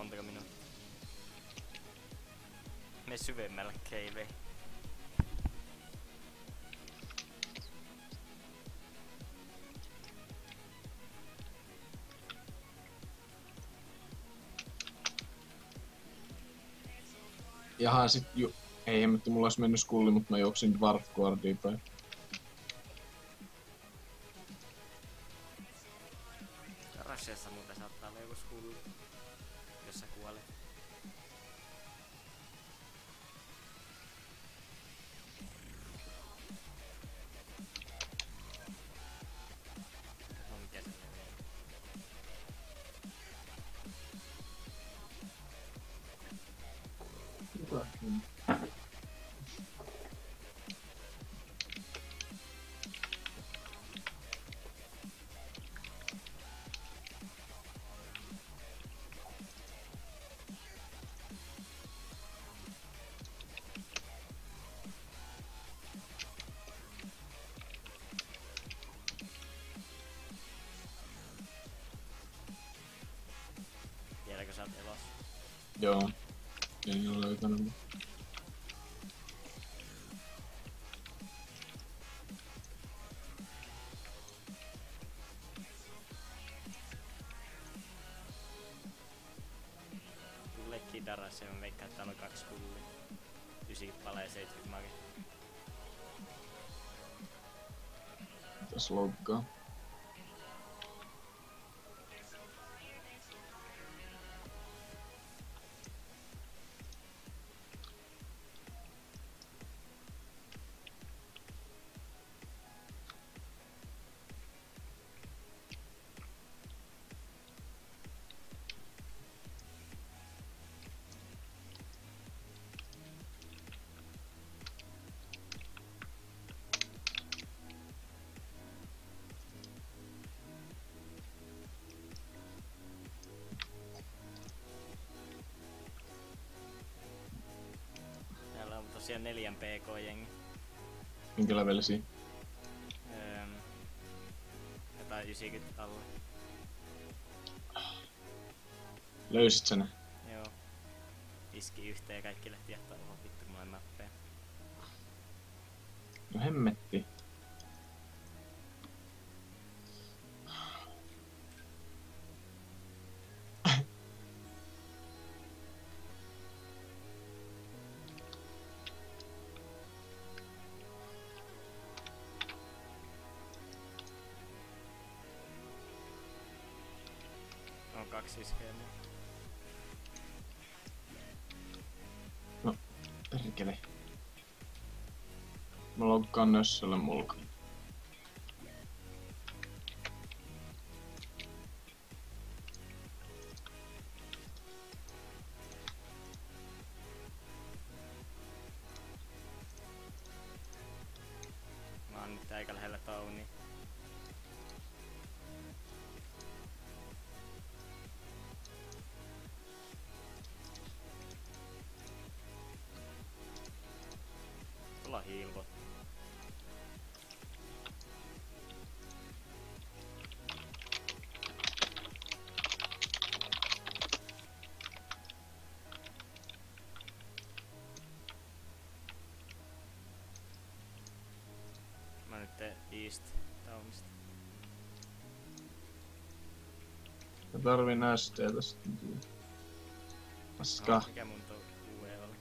montako minuuttia? Me syvemmälle keiveihin. Jaha, ei hemmetti, mulla olisi mennyt skulli, mutta mä juoksin Dwarf Guardiin päin. Russiassa muuten saattaa olla joku skulli, jos sä kuolet. No mikä se menee? Vieläkö sä oot elossa? Joo. Ei ole löytänyt. Mulle Kidaras ja mä veikkaan, että täällä on 2 skullia. 90 palaa ja 70 mage. Mitäs loggaa? Täällä on tosiaan 4 PK-jengi. Minkä levelisiä? Jotain 90 alle. Löysit sä ne? Joo. Iski yhteen ja kaikki lähti jättää oho vittu kun mä mappeja. No hemmetti. On 2 iskeä mua. No, perkele. Mä loggaan nössölle mulka. Mä oon nyt aika lähellä taunia. Tulla hiilvot. Mä nyt teen East Townista. Mä tarvin SDtä sitten. Paska. Mikä mun tuo UE oli?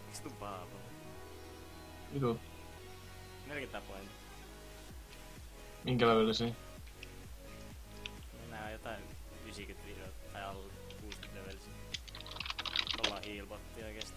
Miks tuu Paavo? Vitu. 40 pointti. Minkä levelisiä? Nää on jotain 90 videota tai alle 60 levelisiä. Ollaan healbotti oikeesti.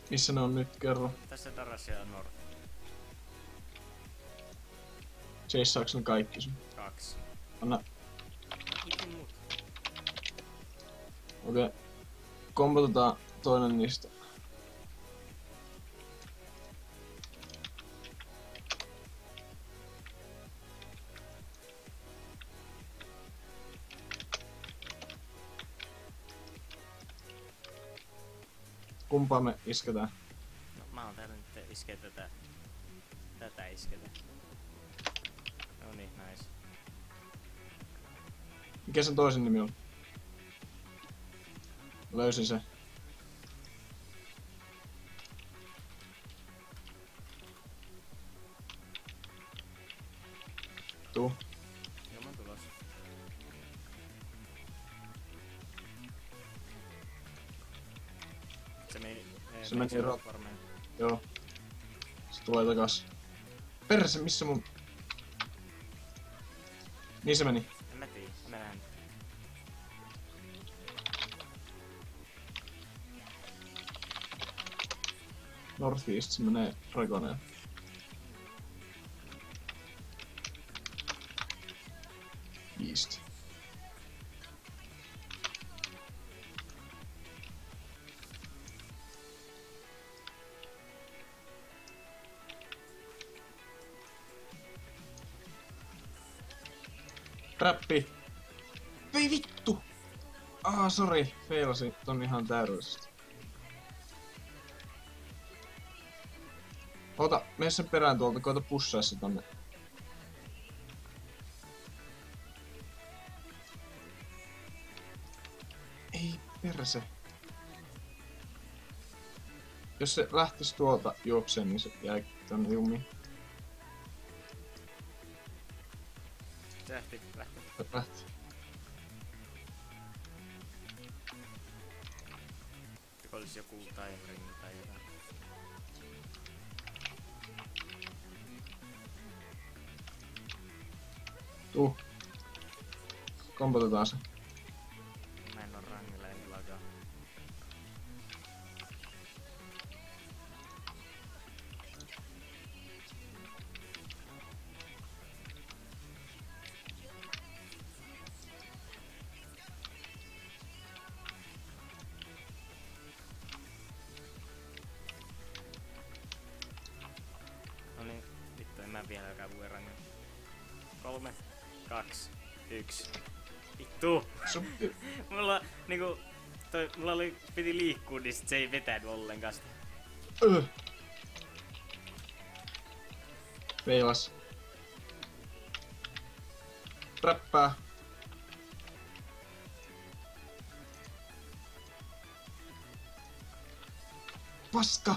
Missä ne on nyt, kerro? Tässä Darasia ja North. Chaseaaks ne kaikki sun? 2. Anna. Miten muut? Okei. Kombotetaan toinen niistä. Kumpaa me isketään? No mä oon täällä nyt iskee tätä isketä. No niin, nice. Mikä sen toisen nimi on? Löysin se. Tuu. Joo, mä oon tulossa. Se meni varmaan. Joo. Se tulee takas. Perse, missä mun... Niin se meni. En mä tiedä, mä näen. Northeast, se menee Dragoneen. East. Trappi! Ei vittu! Sori, feilasin ton ihan täydellisesti. Ota, mene sen perään tuolta, koita pussaa se tonne. Ei perse. Jos se lähtis tuolta juokseen, niin se jäi tonne jumiin. Se lähti. Lähti. Joko olisi joku tai ringi tai jotain. Tuu. Kompotetaan se. Mä en oo rangilla enkilakaan. Noniin, vittu en mä vieläkään voi rangilla. 3, 2, 1. Vittu! Mulla niinku... mulla piti liikkuu, niin sit se ei vetänyt ollenkaan sitä. Feilas. Räppää. Paska!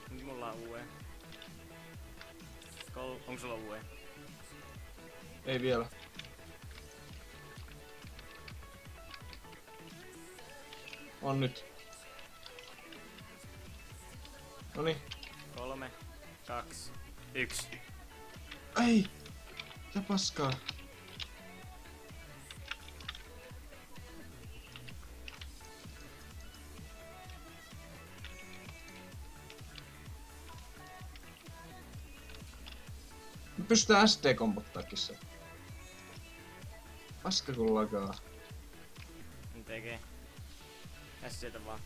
Nyt mulla on UE. Onko sulla UE? Ei vielä. On nyt. Noniin. 3, 2, 1. Ei! Ja paskaa. Me pystytään SD-kompottaakin se. Paska kun lagaa. Nyt tekee. SCtä vaan.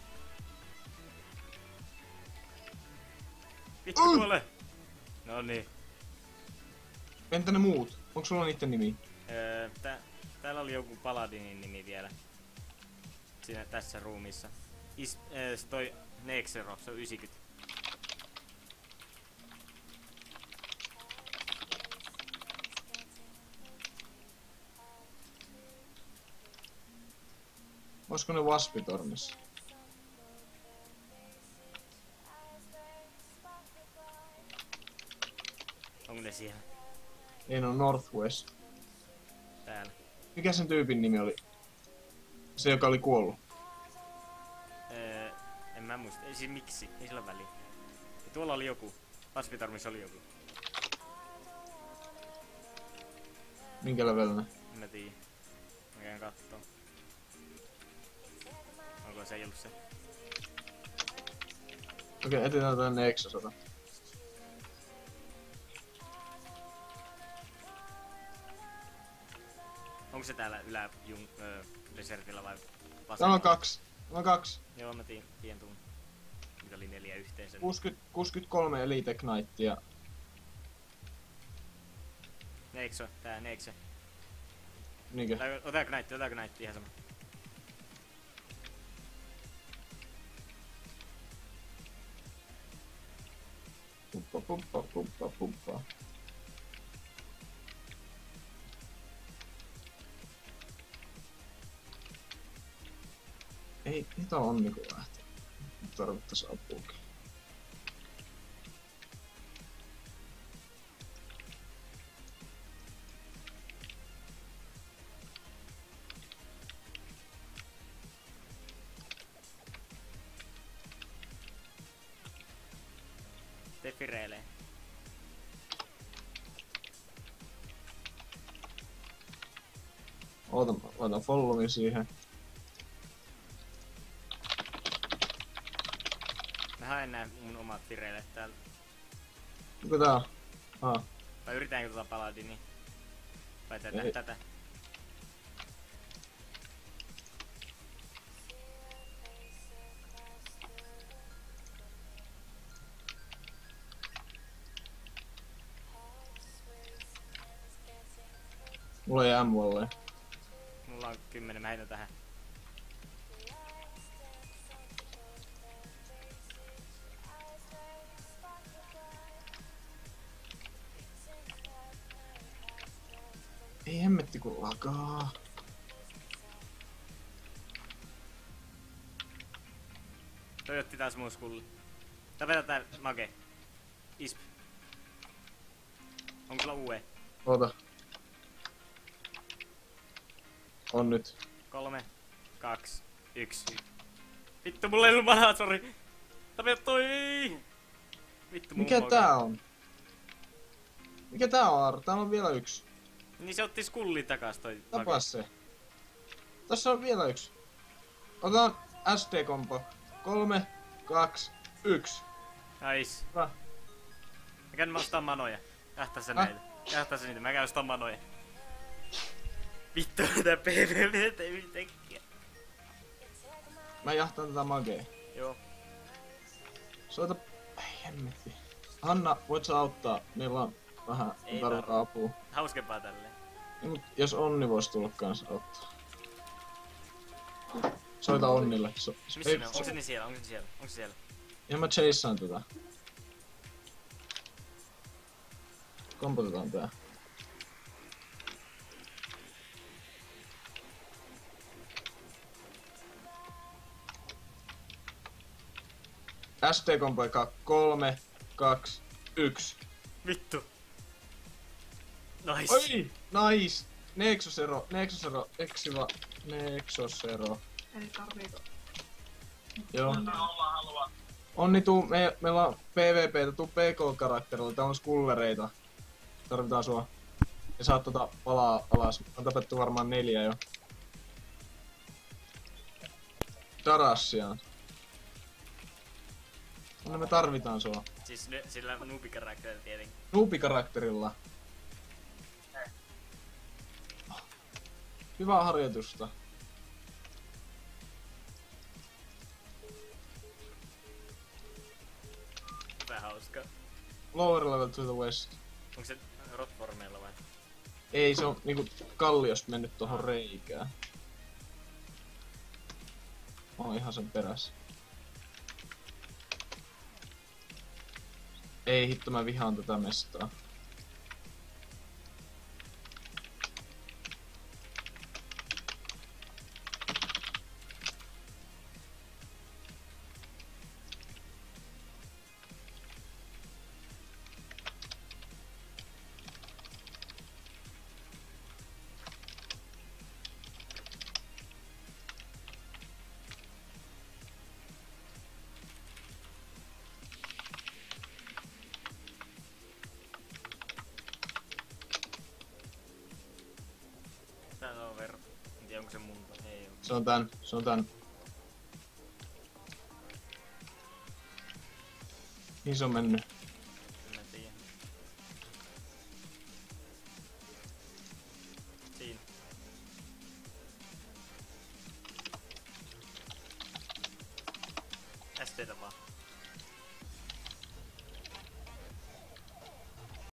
Vittu kuole! Noniin. Entä ne muut? Onko sulla niitten nimi? Täällä oli joku Paladinin nimi vielä. Siinä tässä ruumissa. Toi Nexero, se on 90. Olisiko ne Waspitornissa? Onko ne siellä? Ei, ne on Northwest. Täällä. Mikä sen tyypin nimi oli? Se, joka oli kuollut. En mä muista. Ei siis miksi? Ei sillä väliä. Ja tuolla oli joku. Waspitornissa oli joku. Minkä levelinen? En mä tiedä. Mä käyn kattoo. Onko se ei ollut se? Okei, etsitään tänne Nexosota. Onko se täällä desertillä vai vasemmalla? Täällä on kaksi. Täällä on kaksi. Joo, mä tien tuun. Mitä oli 4 yhteensä. 63 Elite Knightia. Neekso, tää Neekse. Niinkö? Otako näitti ihan sama. Puppa. Ei, mitä on niinku lähtee? Tarvittais apuakin. Defireilee. Oota, mä laitan followin siihen. Mä haen nää mun omat vireilet täällä. Onko tää? Vai yritäänkö tota paladini? Vai Ei. tätä? Mulla ei M-walleja. Mulla on 10, mä heitän tähän. Ei hemmetti kun lakaa. Toi otti taas mun skulli. Tapetaan tää mage. Isp. Onko sulla UE? Oota. On nyt. 3, 2, 1. Vittu, mulla ei ollut manaa, sori. Tapeta toi! Vittu, Mikä tää on? Mikä tää on, Aaro? Täällä on vielä yksi. Niin se otti skullin takas toi mage. Tapaa se. Tässä on vielä yksi. Otetaan SD-kompo. 3, 2, 1. Nice. Hyvä. Mä käyn ostaa manoja. Jähtää se näitä. Jähtää se niitä, mä käyn ostaa manoja. Vittu, tää PvP ei yhtäkkiä. Mä jahtaan tätä magea. Joo. Soita... Ei hemmetti. Hanna, voit sä auttaa? Meillä on vähän Ei tarvitaan apua. Hauskempaa tälleen. Ja, mut jos Onni vois tulla kans auttaa. Soita Onnille. Missä ne on? Onko se niin siellä? Onko se siellä? Ja mä chaseaan tätä. Kompotetaan tää. SD-kompo eka 3, 2, 1. Vittu. Nice. Oi! Nice! Nexosero, eksiva Nexosero. Eli tarviiko? Joo. Onni tuu, meillä on PvPtä, tuu PK-karakterilla, täällä on skullereita. Tarvitaan sua. Ja saat palaa alas. On tapettu varmaan 4 jo. Darassiaan. Onni me tarvitaan sua. Siis sillä noobi-karakterilla tietenkin. Noobi-karakterilla. Hyvää harjoitusta. Vähän hauskaa. Lower level to the west. Onko se rotformeilla vai? Ei, se on niinku kalliosta mennyt tohon reikään. Mä oon ihan sen perässä. Ei hitto, mä vihaan tätä mestaa. Tää on verran. En tiedä onko se mun. Ei oo. Se on tän. Niin se on mennyt.